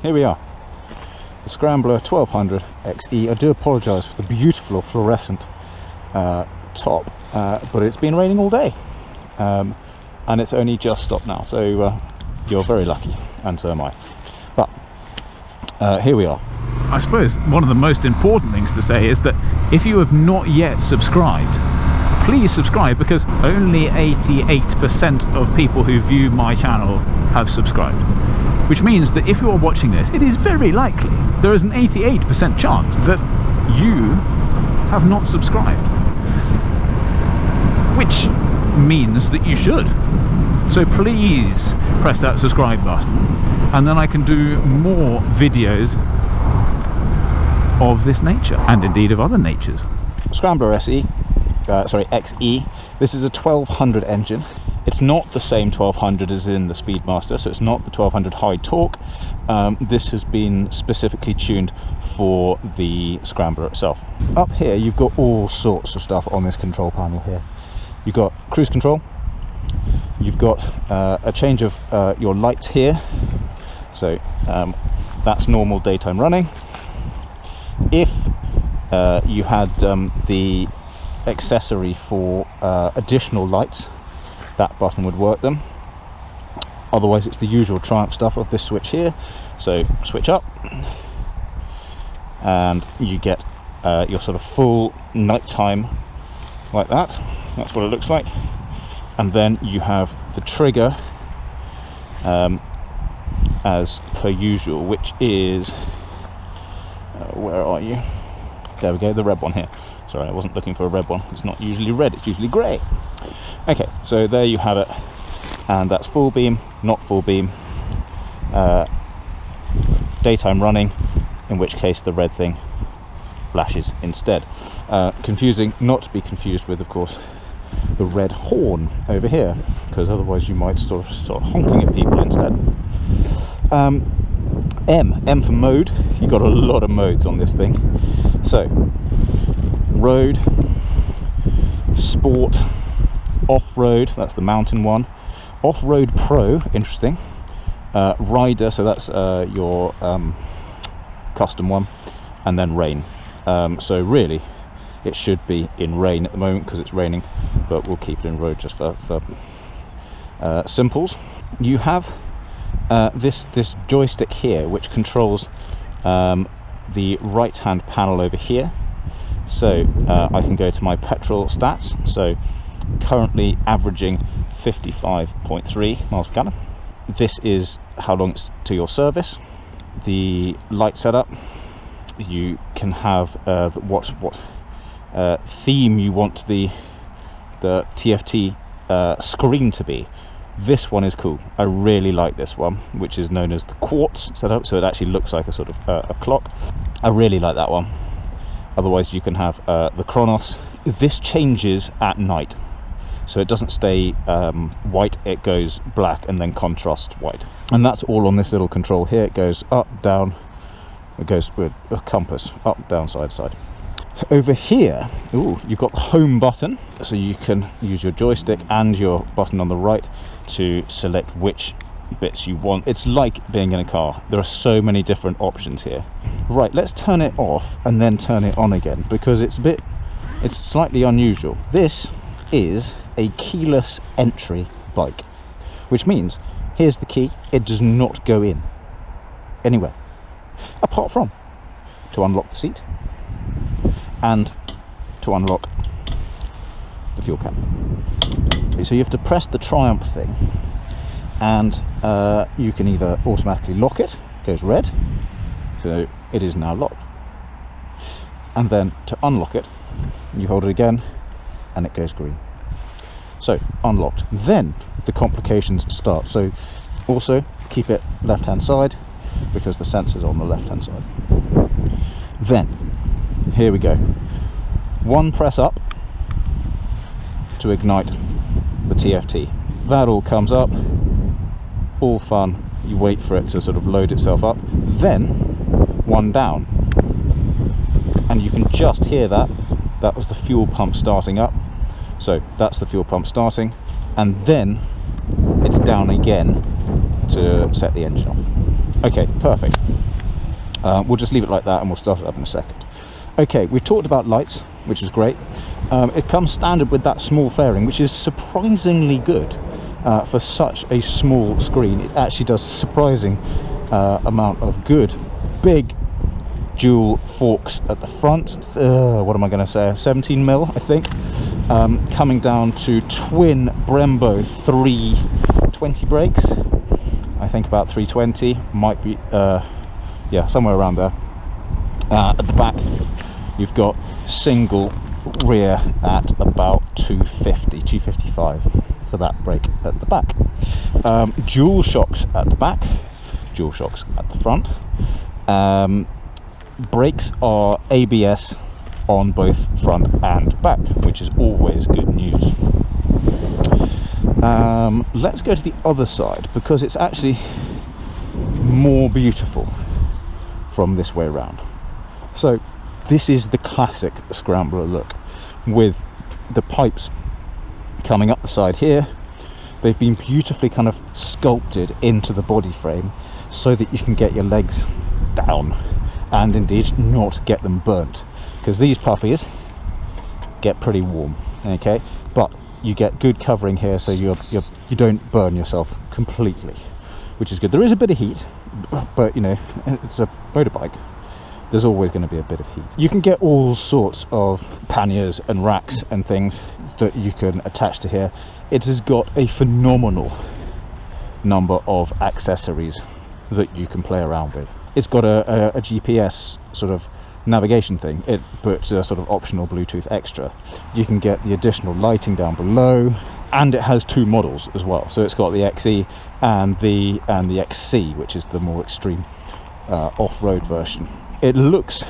here we are. The Scrambler 1200 XE. I do apologise for the beautiful fluorescent top, but it's been raining all day. And it's only just stopped now, so you're very lucky, and so am I. But here we are. I suppose one of the most important things to say is that if you have not yet subscribed, please subscribe, because only 88% of people who view my channel have subscribed. Which means that if you're watching this, it is very likely, there is an 88% chance that you have not subscribed. Which means that you should. So please press that subscribe button, and then I can do more videos of this nature, and indeed of other natures. Scrambler XE. This is a 1200 engine. It's not the same 1200 as in the Speedmaster, so it's not the 1200 high torque. This has been specifically tuned for the Scrambler itself. Up here you've got all sorts of stuff on this control panel here. You've got cruise control, you've got a change of your lights here, so that's normal daytime running. If you had the accessory for additional lights, that button would work them. Otherwise it's the usual Triumph stuff of this switch here, so switch up and you get your sort of full nighttime like that. That's what it looks like. And then you have the trigger as per usual, which is where are you? There we go, the red one here. Sorry, I wasn't looking for a red one. It's not usually red, it's usually grey. Okay, so there you have it, and that's full beam, not full beam, daytime running, in which case the red thing flashes instead. Confusing, not to be confused with, of course, the red horn over here, because otherwise you might sort of start honking at people instead. M for mode. You got a lot of modes on this thing. So road, sport, off-road, that's the mountain one, off-road pro, interesting, rider, so that's your custom one, and then rain. So really it should be in rain at the moment because it's raining, but we'll keep it in road just for simples. You have this joystick here which controls the right hand panel over here, so I can go to my petrol stats. So currently averaging 55.3 miles per gallon. This is how long it's to your service. The light setup, you can have what theme you want the TFT screen to be. This one is cool. I really like this one, which is known as the quartz setup, so it actually looks like a sort of a clock. I really like that one. Otherwise you can have the Chronos. This changes at night, so it doesn't stay white, it goes black and then contrasts white. And that's all on this little control here. It goes up, down, it goes with a compass, up, down, side, side. Over here, ooh, you've got the home button, so you can use your joystick and your button on the right to select which bits you want. It's like being in a car. There are so many different options here. Right, let's turn it off and then turn it on again, because it's slightly unusual. This is a keyless entry bike, which means here's the key. It does not go in anywhere apart from to unlock the seat and to unlock the fuel cap. So you have to press the Triumph thing, and you can either automatically lock it, goes red, so it is now locked, and then to unlock it you hold it again and it goes green. So unlocked. Then the complications start. So also keep it left hand side because the sensor's on the left hand side. Then here we go, one press up to ignite the TFT. That all comes up, all fun. You wait for it to sort of load itself up, then one down, and you can just hear that. That was the fuel pump starting up, so that's the fuel pump starting, and then it's down again to set the engine off. Okay, perfect. We'll just leave it like that and we'll start it up in a second. Okay, we've talked about lights, which is great. It comes standard with that small fairing, which is surprisingly good for such a small screen. It actually does a surprising amount of good. Big dual forks at the front. What am I going to say? 17mm, I think. Coming down to twin Brembo 320 brakes. I think about 320, might be, yeah, somewhere around there. At the back, you've got single rear at about 250, 255 for that brake at the back. Dual shocks at the back, dual shocks at the front. Brakes are ABS on both front and back, which is always good news. Let's go to the other side, because it's actually more beautiful from this way around. So this is the classic Scrambler look, with the pipes coming up the side here. They've been beautifully kind of sculpted into the body frame so that you can get your legs down and indeed not get them burnt, because these puppies get pretty warm. Okay, but you get good covering here, so you don't burn yourself completely, which is good. There is a bit of heat, but you know, it's a motorbike, there's always going to be a bit of heat. You can get all sorts of panniers and racks and things that you can attach to here. It has got a phenomenal number of accessories that you can play around with. It's got a GPS sort of navigation thing, but a sort of optional Bluetooth extra. You can get the additional lighting down below, and it has two models as well. So it's got the XE and the XC, which is the more extreme off-road version. It looks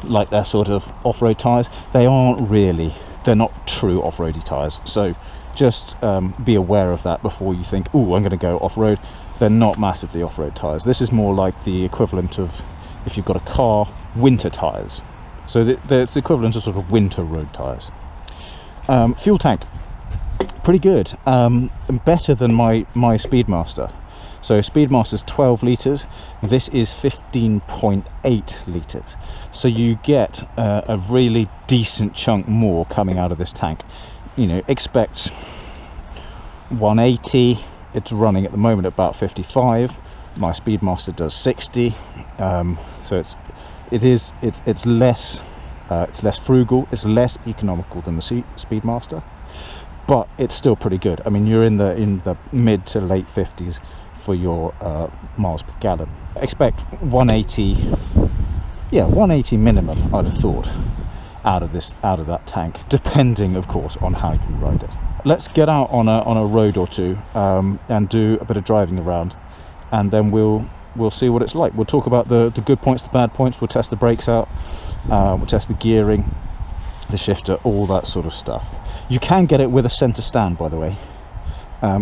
like they're sort of off-road tires. They aren't really, they're not true off-roady tires, so just be aware of that before you think, oh, I'm going to go off-road. They're not massively off-road tires. This is more like the equivalent of, if you've got a car, winter tires. So it's the equivalent of sort of winter road tires. Fuel tank, pretty good. Better than my Speedmaster. So Speedmaster's 12 litres, this is 15.8 litres. So you get a really decent chunk more coming out of this tank. You know, expect 180. It's running at the moment at about 55. My Speedmaster does 60. So it's less frugal, it's less economical than the Speedmaster, but it's still pretty good. I mean, you're in the mid to late 50s for your miles per gallon. Expect 180, yeah, 180 minimum, I'd have thought, out of that tank, depending of course on how you ride it. Let's get out on a road or two and do a bit of driving around, and then we'll see what it's like. We'll talk about the good points, the bad points. We'll test the brakes out, we'll test the gearing, the shifter, all that sort of stuff. You can get it with a center stand, by the way.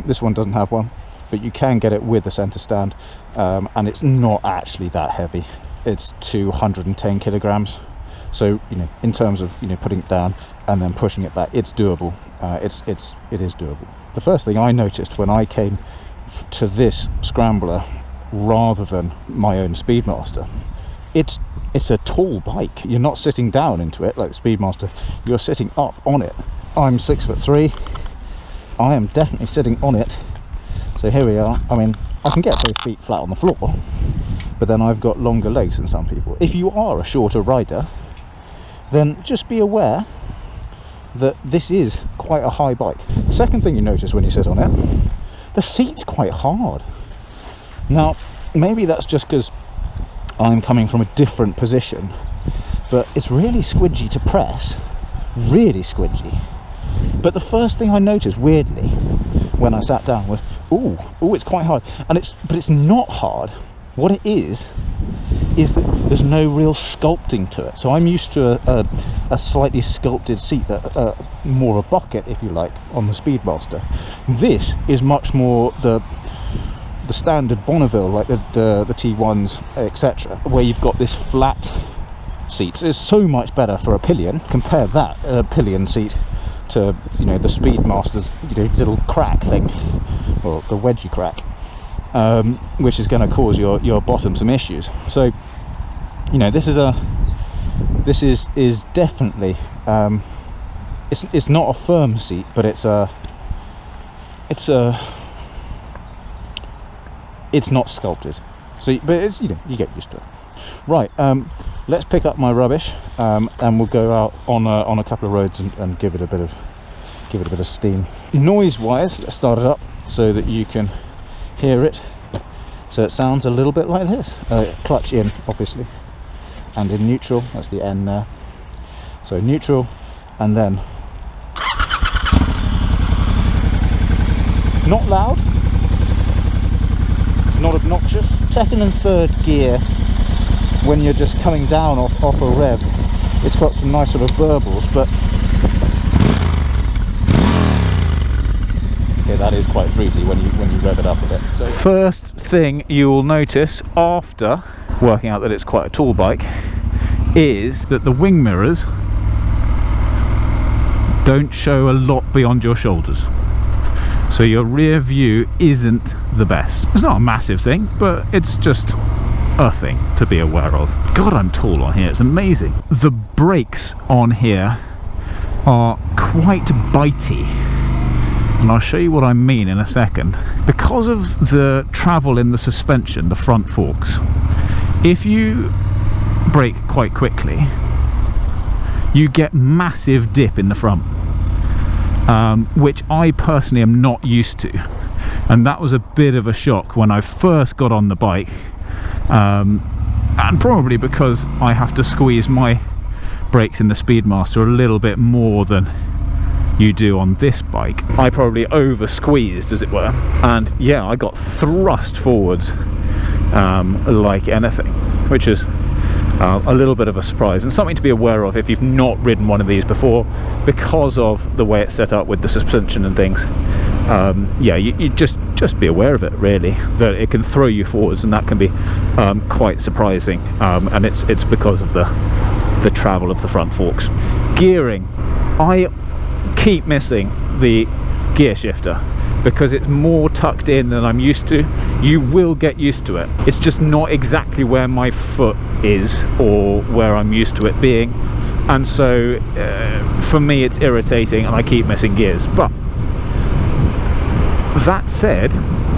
This one doesn't have one, but you can get it with a center stand, and it's not actually that heavy. It's 210 kilograms. So, you know, in terms of, you know, putting it down and then pushing it back, it's doable. It is doable. The first thing I noticed when I came to this Scrambler rather than my own Speedmaster, it's a tall bike. You're not sitting down into it like the Speedmaster, you're sitting up on it. I'm 6'3". I am definitely sitting on it. So here we are. I mean, I can get both feet flat on the floor, but then I've got longer legs than some people. If you are a shorter rider, then just be aware that this is quite a high bike. Second thing you notice when you sit on it, the seat's quite hard. Now, maybe that's just because I'm coming from a different position, but it's really squidgy to press, really squidgy. But the first thing I noticed, weirdly, when I sat down was, ooh, it's quite hard. But it's not hard. What it is that there's no real sculpting to it. So I'm used to a slightly sculpted seat, that more a bucket, if you like, on the Speedmaster. This is much more the standard Bonneville, like the T1s, etc., where you've got this flat seat. It's so much better for a pillion. Compare that pillion seat to, you know, the Speedmaster's, you know, little crack thing, or the wedgie crack. which is going to cause your bottom some issues. So, you know, this is definitely it's not a firm seat, but it's not sculpted. So, but it's, you know, you get used to it. Right, let's pick up my rubbish, and we'll go out on a couple of roads and give it a bit of steam. Noise wise, let's start it up so that you can hear it. So it sounds a little bit like this. Clutch in, obviously, and in neutral. That's the N there. So neutral, and then not loud. It's not obnoxious. Second and third gear, when you're just coming down off a rev, it's got some nice sort of burbles, but okay, that is quite fruity when you rev it up a bit. So first thing you will notice after working out that it's quite a tall bike is that the wing mirrors don't show a lot beyond your shoulders. So your rear view isn't the best. It's not a massive thing, but it's just a thing to be aware of. God, I'm tall on here, it's amazing. The brakes on here are quite bitey, and I'll show you what I mean in a second. Because of the travel in the suspension, the front forks, if you brake quite quickly, you get massive dip in the front, which I personally am not used to, and that was a bit of a shock when I first got on the bike. And probably because I have to squeeze my brakes in the Speedmaster a little bit more than you do on this bike, I probably over squeezed, as it were, and yeah, I got thrust forwards like anything, which is a little bit of a surprise and something to be aware of if you've not ridden one of these before, because of the way it's set up with the suspension and things. Yeah, you just be aware of it, really, that it can throw you forwards, and that can be quite surprising, and it's because of the travel of the front forks. Gearing, I keep missing the gear shifter because it's more tucked in than I'm used to. You will get used to it. It's just not exactly where my foot is or where I'm used to it being, and so for me it's irritating, and I keep missing gears. But that said,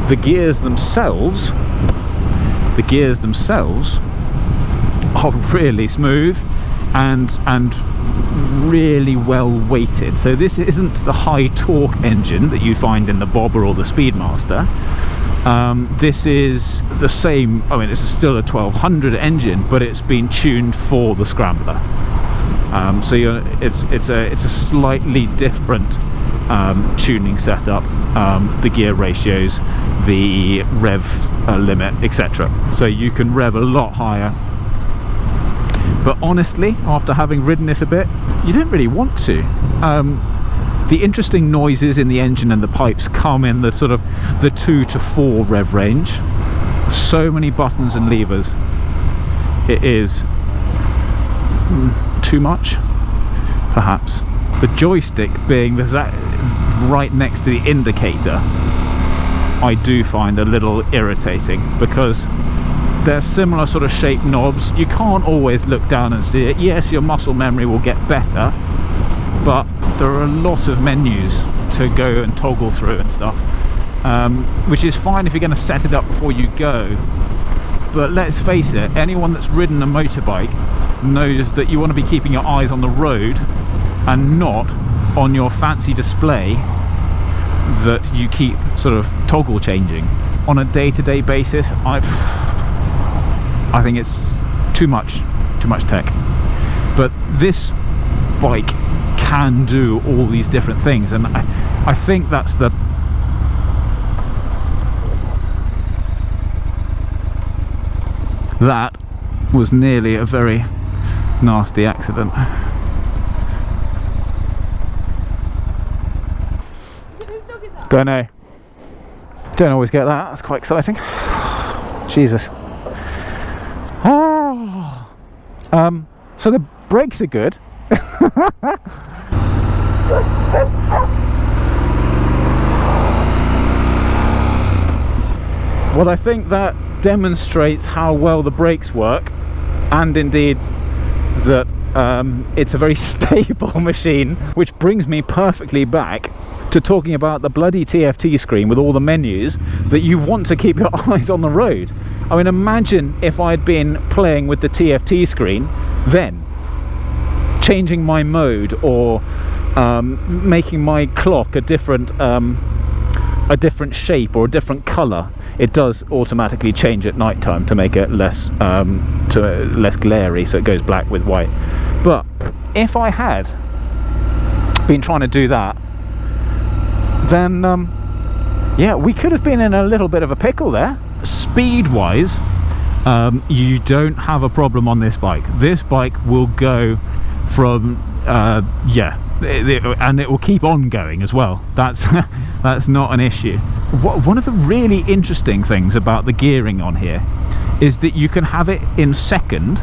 the gears themselves are really smooth and really well weighted. So this isn't the high torque engine that you find in the Bobber or the Speedmaster. This is the same, I mean, it's still a 1200 engine, but it's been tuned for the Scrambler. So it's a slightly different tuning setup, the gear ratios, the rev limit, etc. So you can rev a lot higher. But honestly, after having ridden this a bit, you don't really want to. The interesting noises in the engine and the pipes come in the sort of the 2 to 4 rev range. So many buttons and levers. It is too much, perhaps. The joystick being right next to the indicator, I do find a little irritating, because they're similar sort of shaped knobs. You can't always look down and see it. Yes, your muscle memory will get better, but there are a lot of menus to go and toggle through and stuff, which is fine if you're going to set it up before you go. But let's face it, anyone that's ridden a motorbike knows that you want to be keeping your eyes on the road and not on your fancy display that you keep sort of toggle changing. On a day-to-day basis, I think it's too much tech. But this bike can do all these different things, and I think that's that was nearly a very nasty accident. Don't know. Don't always get that. That's quite exciting. Jesus. Oh. So the brakes are good. Well, I think that demonstrates how well the brakes work, and indeed that it's a very stable machine, which brings me perfectly back to talking about the bloody TFT screen with all the menus that you want to keep your eyes on the road. I mean, imagine if I'd been playing with the TFT screen, then changing my mode or making my clock a different shape or a different color. It does automatically change at night time to make it less less glary, so it goes black with white. But if I had been trying to do that, then yeah, we could have been in a little bit of a pickle there. Speed wise, you don't have a problem on this bike. This bike will go from yeah, and it will keep on going as well. That's that's not an issue. One of the really interesting things about the gearing on here is that you can have it in second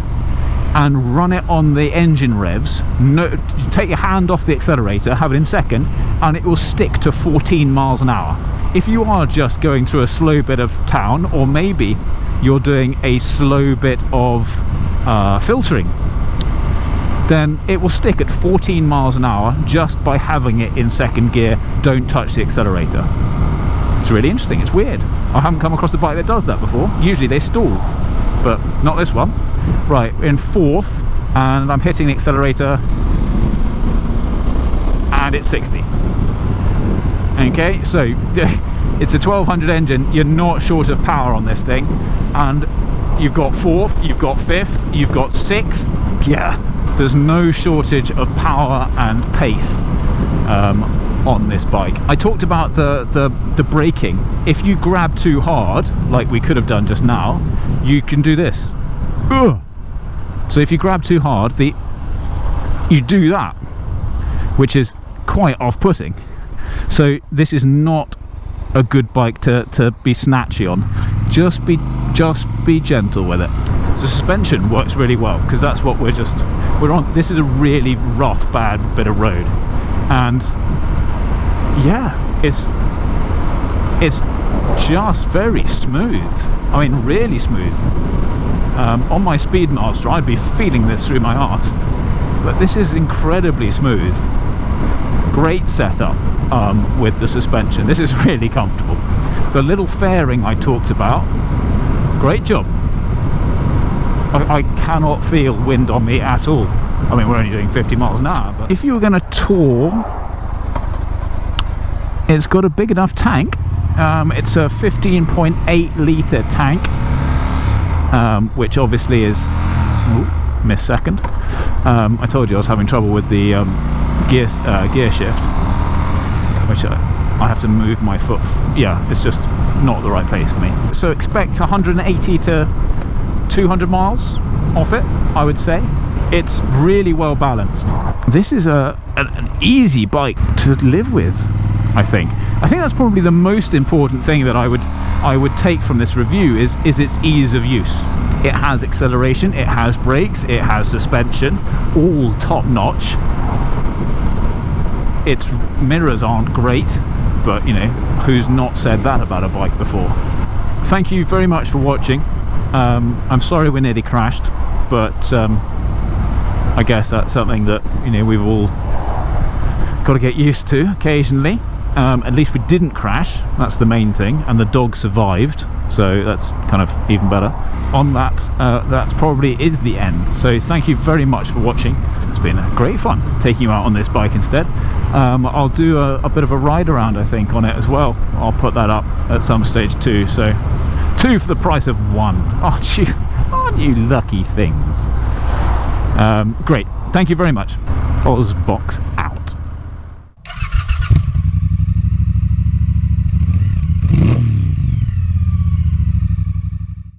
and run it on the engine revs. No, take your hand off the accelerator, have it in second, and it will stick to 14 miles an hour. If you are just going through a slow bit of town, or maybe you're doing a slow bit of filtering, then it will stick at 14 miles an hour just by having it in second gear. Don't touch the accelerator. It's really interesting. It's weird. I haven't come across a bike that does that before. Usually they stall, but not this one. Right, in fourth, and I'm hitting the accelerator, and it's 60. Okay, so it's a 1200 engine. You're not short of power on this thing, and you've got fourth, you've got fifth, you've got sixth. Yeah, there's no shortage of power and pace on this bike. I talked about the braking. If you grab too hard, like we could have done just now, you can do this. Ugh. So if you grab too hard, you do that, which is quite off-putting. So this is not a good bike to be snatchy on. Just be gentle with it. The suspension works really well, because that's what we're on. This is a really rough, bad bit of road, and yeah, it's just very smooth. I mean, really smooth. On my Speedmaster, I'd be feeling this through my arse, but this is incredibly smooth. Great setup with the suspension. This is really comfortable. The little fairing I talked about, great job. I cannot feel wind on me at all. I mean, we're only doing 50 miles an hour, but if you were going to tour, it's got a big enough tank. It's a 15.8 litre tank, which obviously is missed second. I told you I was having trouble with the gear shift, which I have to move my foot. Yeah, it's just not the right place for me. So expect 180 to 200 miles off it, I would say. It's really well balanced. This is an easy bike to live with, I think. I think that's probably the most important thing that I would take from this review is its ease of use. It has acceleration, it has brakes, it has suspension, all top notch. Its mirrors aren't great, but you know, who's not said that about a bike before? Thank you very much for watching. I'm sorry we nearly crashed, but I guess that's something that, you know, we've all got to get used to occasionally. At least we didn't crash, that's the main thing, and the dog survived, so that's kind of even better. On that, that probably is the end. So thank you very much for watching. It's been great fun taking you out on this bike instead. I'll do a bit of a ride around, I think, on it as well. I'll put that up at some stage too, so 2 for the price of 1. Aren't you lucky things? Great, thank you very much. FozBox